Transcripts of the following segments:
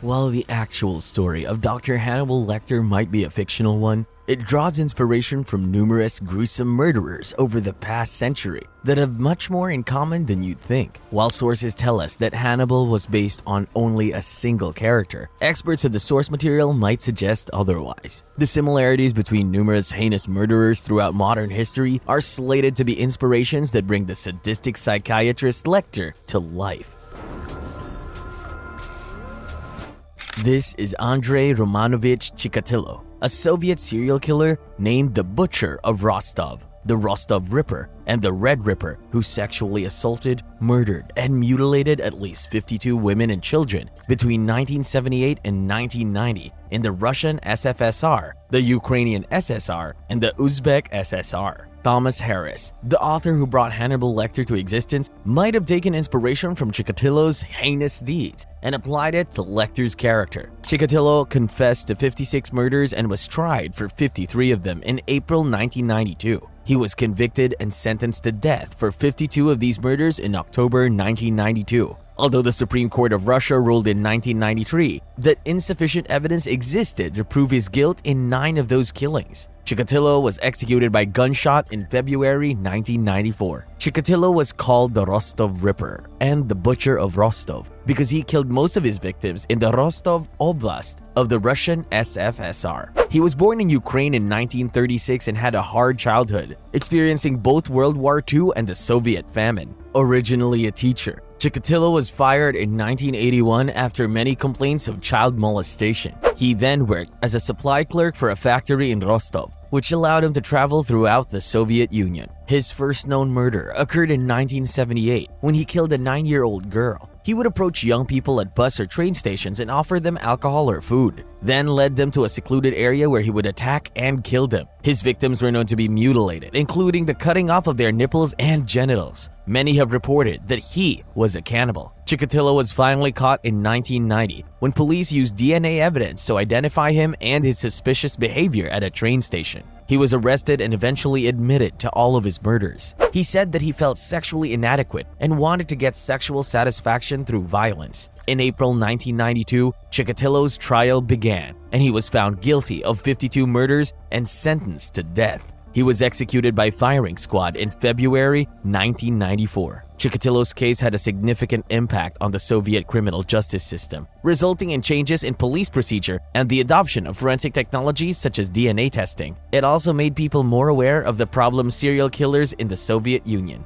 While the actual story of Dr. Hannibal Lecter might be a fictional one, it draws inspiration from numerous gruesome murderers over the past century that have much more in common than you'd think. While sources tell us that Hannibal was based on only a single character, experts of the source material might suggest otherwise. The similarities between numerous heinous murderers throughout modern history are slated to be inspirations that bring the sadistic psychiatrist Lecter to life. This is Andrei Romanovich Chikatilo, a Soviet serial killer named the Butcher of Rostov, the Rostov Ripper, and the Red Ripper, who sexually assaulted, murdered, and mutilated at least 52 women and children between 1978 and 1990 in the Russian SFSR, the Ukrainian SSR, and the Uzbek SSR. Thomas Harris, the author who brought Hannibal Lecter to existence, might have taken inspiration from Chikatilo's heinous deeds and applied it to Lecter's character. Chikatilo confessed to 56 murders and was tried for 53 of them in April 1992. He was convicted and sentenced to death for 52 of these murders in October 1992. Although the Supreme Court of Russia ruled in 1993 that insufficient evidence existed to prove his guilt in 9 of those killings. Chikatilo was executed by gunshot in February 1994. Chikatilo was called the Rostov Ripper and the Butcher of Rostov because he killed most of his victims in the Rostov Oblast of the Russian SFSR. He was born in Ukraine in 1936 and had a hard childhood, experiencing both World War II and the Soviet famine. Originally a teacher, Chikatilo was fired in 1981 after many complaints of child molestation. He then worked as a supply clerk for a factory in Rostov, which allowed him to travel throughout the Soviet Union. His first known murder occurred in 1978 when he killed a 9-year-old girl. He would approach young people at bus or train stations and offer them alcohol or food, then led them to a secluded area where he would attack and kill them. His victims were known to be mutilated, including the cutting off of their nipples and genitals. Many have reported that he was a cannibal. Chikatilo was finally caught in 1990 when police used DNA evidence to identify him and his suspicious behavior at a train station. He was arrested and eventually admitted to all of his murders. He said that he felt sexually inadequate and wanted to get sexual satisfaction through violence. In April 1992, Chikatilo's trial began, and he was found guilty of 52 murders and sentenced to death. He was executed by firing squad in February 1994. Chikatilo's case had a significant impact on the Soviet criminal justice system, resulting in changes in police procedure and the adoption of forensic technologies such as DNA testing. It also made people more aware of the problem serial killers in the Soviet Union.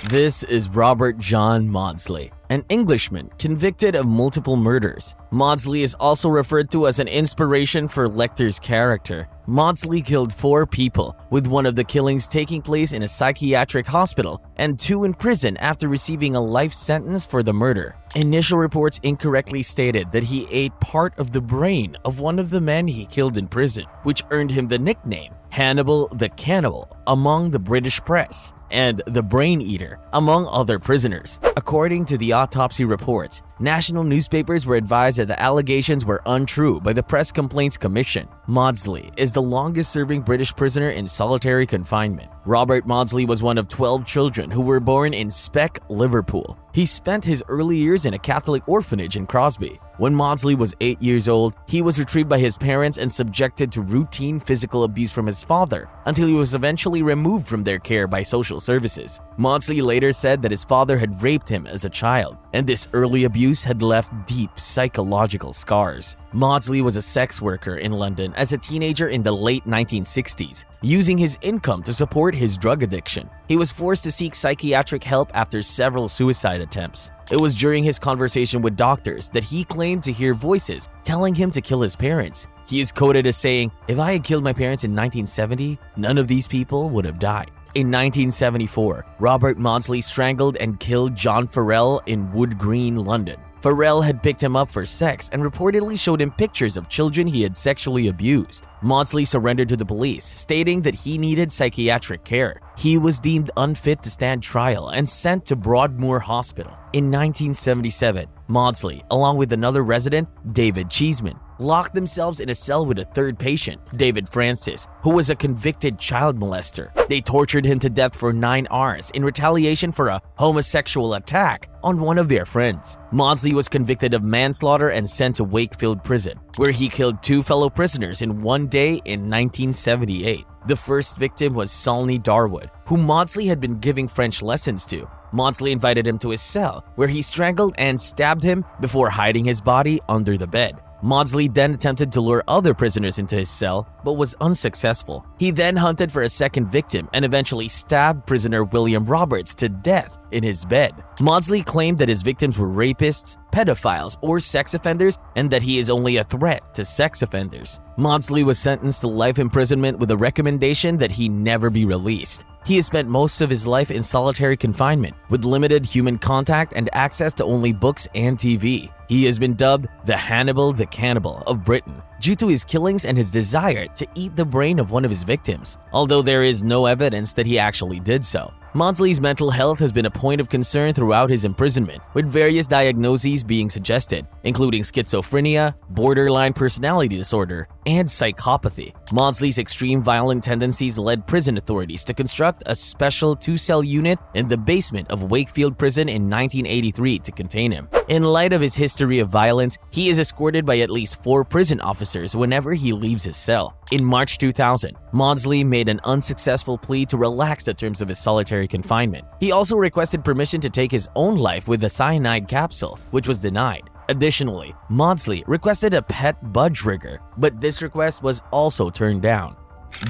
This is Robert John Maudsley, an Englishman convicted of multiple murders. Maudsley is also referred to as an inspiration for Lecter's character. Maudsley killed 4 people, with one of the killings taking place in a psychiatric hospital and 2 in prison after receiving a life sentence for the murder. Initial reports incorrectly stated that he ate part of the brain of one of the men he killed in prison, which earned him the nickname Hannibal the Cannibal among the British press and the Brain Eater among other prisoners. According to the autopsy reports, national newspapers were advised that the allegations were untrue by the Press Complaints Commission. Maudsley is the longest-serving British prisoner in solitary confinement. Robert Maudsley was one of 12 children who were born in Speck, Liverpool. He spent his early years in a Catholic orphanage in Crosby. When Maudsley was 8 years old, he was retrieved by his parents and subjected to routine physical abuse from his father until he was eventually removed from their care by social services. Maudsley later said that his father had raped him as a child, and this early abuse had left deep psychological scars. Maudsley was a sex worker in London as a teenager in the late 1960s, using his income to support his drug addiction. He was forced to seek psychiatric help after several suicide attempts. It was during his conversation with doctors that he claimed to hear voices telling him to kill his parents. He is quoted as saying, "If I had killed my parents in 1970, none of these people would have died." In 1974, Robert Maudsley strangled and killed John Farrell in Wood Green, London. Farrell had picked him up for sex and reportedly showed him pictures of children he had sexually abused. Maudsley surrendered to the police, stating that he needed psychiatric care. He was deemed unfit to stand trial and sent to Broadmoor Hospital. In 1977, Maudsley, along with another resident, David Cheeseman, locked themselves in a cell with a third patient, David Francis, who was a convicted child molester. They tortured him to death for 9 hours in retaliation for a homosexual attack on one of their friends. Maudsley was convicted of manslaughter and sent to Wakefield Prison, where he killed 2 fellow prisoners in one day in 1978. The first victim was Solney Darwood, who Maudsley had been giving French lessons to. Maudsley invited him to his cell, where he strangled and stabbed him before hiding his body under the bed. Maudsley then attempted to lure other prisoners into his cell, but was unsuccessful. He then hunted for a second victim and eventually stabbed prisoner William Roberts to death in his bed. Maudsley claimed that his victims were rapists, pedophiles, or sex offenders, and that he is only a threat to sex offenders. Maudsley was sentenced to life imprisonment with a recommendation that he never be released. He has spent most of his life in solitary confinement, with limited human contact and access to only books and TV. He has been dubbed the Hannibal the Cannibal of Britain due to his killings and his desire to eat the brain of one of his victims, although there is no evidence that he actually did so. Maudsley's mental health has been a point of concern throughout his imprisonment, with various diagnoses being suggested, including schizophrenia, borderline personality disorder, and psychopathy. Maudsley's extreme violent tendencies led prison authorities to construct a special 2-cell unit in the basement of Wakefield Prison in 1983 to contain him. In light of his history of violence, he is escorted by at least 4 prison officers whenever he leaves his cell. In March 2000, Maudsley made an unsuccessful plea to relax the terms of his solitary confinement. He also requested permission to take his own life with a cyanide capsule, which was denied. Additionally, Maudsley requested a pet budge rigger, but this request was also turned down.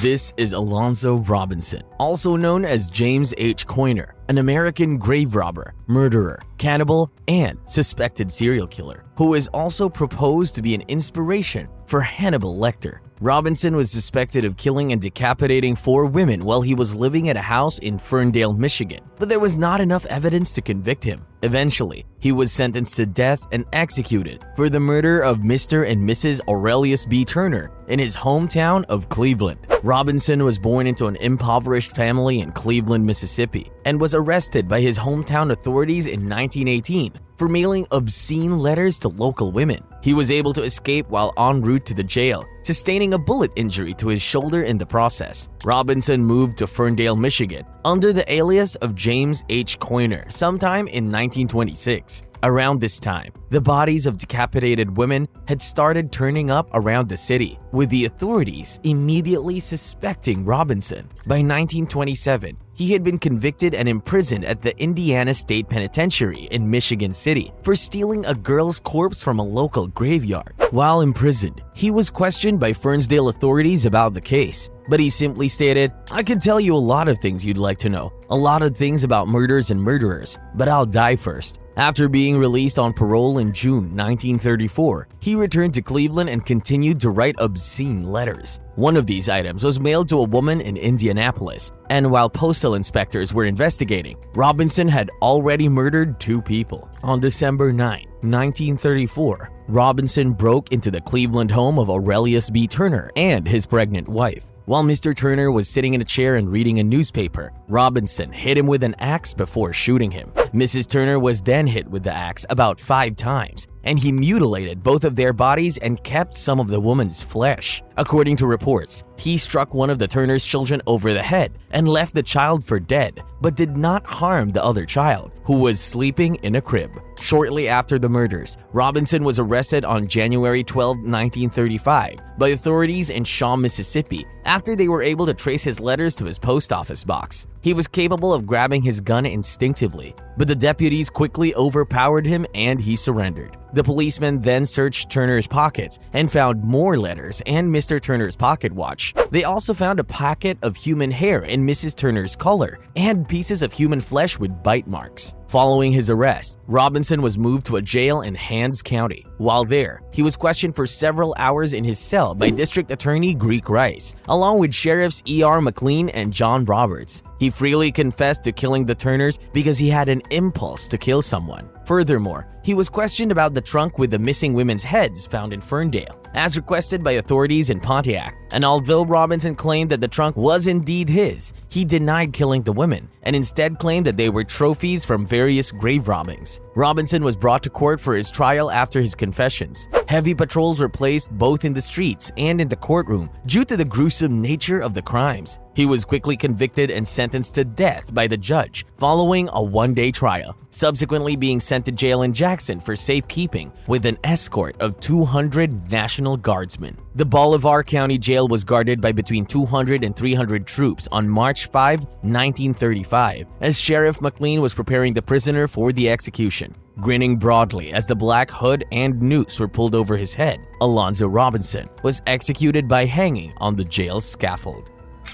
This is Alonzo Robinson, also known as James H. Coyner, an American grave robber, murderer, cannibal, and suspected serial killer, who is also proposed to be an inspiration for Hannibal Lector. Robinson was suspected of killing and decapitating 4 women while he was living at a house in Ferndale, Michigan, but there was not enough evidence to convict him. Eventually, he was sentenced to death and executed for the murder of Mr. and Mrs. Aurelius B. Turner in his hometown of Cleveland. Robinson was born into an impoverished family in Cleveland, Mississippi, and was arrested by his hometown authorities in 1918 for mailing obscene letters to local women. He was able to escape while en route to the jail, sustaining a bullet injury to his shoulder in the process. Robinson moved to Ferndale, Michigan, under the alias of James H. Coyner sometime in 1926. Around this time, the bodies of decapitated women had started turning up around the city, with the authorities immediately suspecting Robinson. By 1927, he had been convicted and imprisoned at the Indiana State Penitentiary in Michigan City for stealing a girl's corpse from a local graveyard. While imprisoned, he was questioned by Fernsdale authorities about the case, but he simply stated, "I can tell you a lot of things you'd like to know, a lot of things about murders and murderers, but I'll die first." After being released on parole in June 1934, he returned to Cleveland and continued to write obscene letters. One of these items was mailed to a woman in Indianapolis, and while postal inspectors were investigating, Robinson had already murdered 2 people. On December 9, 1934, Robinson broke into the Cleveland home of Aurelius B. Turner and his pregnant wife. While Mr. Turner was sitting in a chair and reading a newspaper, Robinson hit him with an axe before shooting him. Mrs. Turner was then hit with the axe about 5 times, and he mutilated both of their bodies and kept some of the woman's flesh. According to reports, he struck one of the Turner's children over the head and left the child for dead, but did not harm the other child, who was sleeping in a crib. Shortly after the murders, Robinson was arrested on January 12, 1935 by authorities in Shaw, Mississippi, after they were able to trace his letters to his post office box. He was capable of grabbing his gun instinctively, but the deputies quickly overpowered him and he surrendered. The policemen then searched Turner's pockets and found more letters and Mr. Turner's pocket watch. They also found a packet of human hair in Mrs. Turner's collar and pieces of human flesh with bite marks. Following his arrest, Robinson was moved to a jail in Hands County. While there, he was questioned for several hours in his cell by District Attorney Greek Rice, along with Sheriffs E.R. McLean and John Roberts. He freely confessed to killing the Turners because he had an impulse to kill someone. Furthermore, he was questioned about the trunk with the missing women's heads found in Ferndale. As requested by authorities in Pontiac, and although Robinson claimed that the trunk was indeed his, he denied killing the women and instead claimed that they were trophies from various grave robbings. Robinson was brought to court for his trial after his confessions. Heavy patrols were placed both in the streets and in the courtroom due to the gruesome nature of the crimes. He was quickly convicted and sentenced to death by the judge following a one-day trial, subsequently being sent to jail in Jackson for safekeeping with an escort of 200 National Guardsmen. The Bolivar County Jail was guarded by between 200 and 300 troops on March 5, 1935, as Sheriff McLean was preparing the prisoner for the execution. Grinning broadly as the black hood and noose were pulled over his head, Alonzo Robinson was executed by hanging on the jail's scaffold.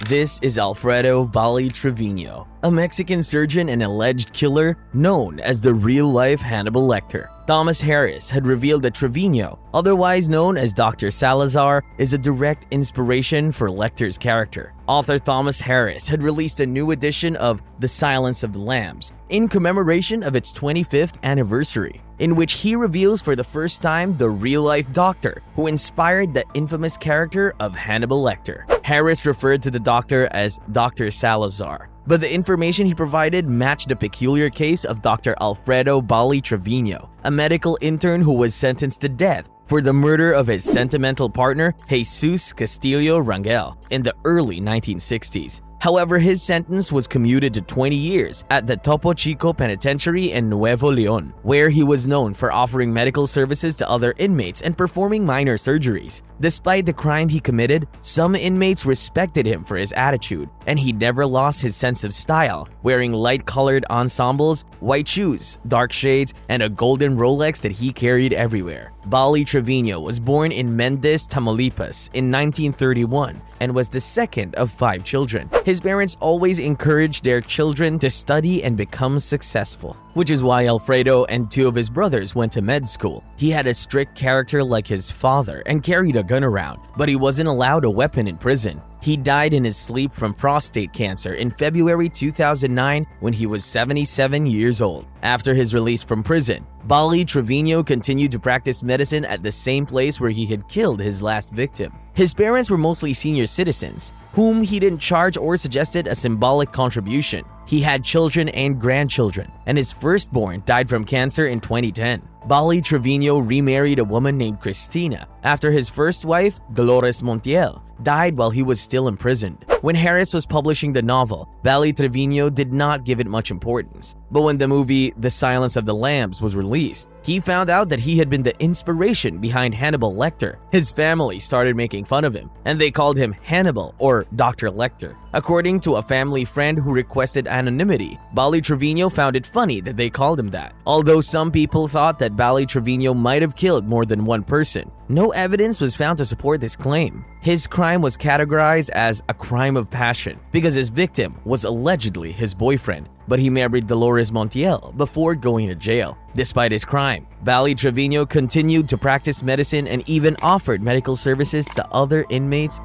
This is Alfredo Bali Trevino, a Mexican surgeon and alleged killer known as the real-life Hannibal Lector. Thomas Harris had revealed that Trevino, otherwise known as Dr. Salazar, is a direct inspiration for Lecter's character. Author Thomas Harris had released a new edition of The Silence of the Lambs in commemoration of its 25th anniversary, in which he reveals for the first time the real-life doctor who inspired the infamous character of Hannibal Lecter. Harris referred to the doctor as Dr. Salazar, but the information he provided matched the peculiar case of Dr. Alfredo Bali Trevino, a medical intern who was sentenced to death for the murder of his sentimental partner, Jesus Castillo Rangel, in the early 1960s. However, his sentence was commuted to 20 years at the Topo Chico Penitentiary in Nuevo Leon, where he was known for offering medical services to other inmates and performing minor surgeries. Despite the crime he committed, some inmates respected him for his attitude, and he never lost his sense of style, wearing light-colored ensembles, white shoes, dark shades, and a golden Rolex that he carried everywhere. Bali Trevino was born in Mendez, Tamaulipas in 1931 and was the second of 5 children. His parents always encouraged their children to study and become successful, which is why Alfredo and 2 of his brothers went to med school. He had a strict character like his father and carried a gun around, but he wasn't allowed a weapon in prison. He died in his sleep from prostate cancer in February 2009 when he was 77 years old. After his release from prison, Bali Trevino continued to practice medicine at the same place where he had killed his last victim. His parents were mostly senior citizens, whom he didn't charge or suggested a symbolic contribution. He had children and grandchildren, and his firstborn died from cancer in 2010. Bali Trevino remarried a woman named Cristina after his first wife, Dolores Montiel, died while he was still imprisoned. When Harris was publishing the novel, Bali Trevino did not give it much importance, but when the movie The Silence of the Lambs was released, he found out that he had been the inspiration behind Hannibal Lecter. His family started making fun of him, and they called him Hannibal or Dr. Lecter. According to a family friend who requested anonymity, Bali Trevino found it funny that they called him that. Although some people thought that Bali Trevino might have killed more than one person, no evidence was found to support this claim. His crime was categorized as a crime of passion because his victim was allegedly his boyfriend, but he married Dolores Montiel before going to jail. Despite his crime, Bali Trevino continued to practice medicine and even offered medical services to other inmates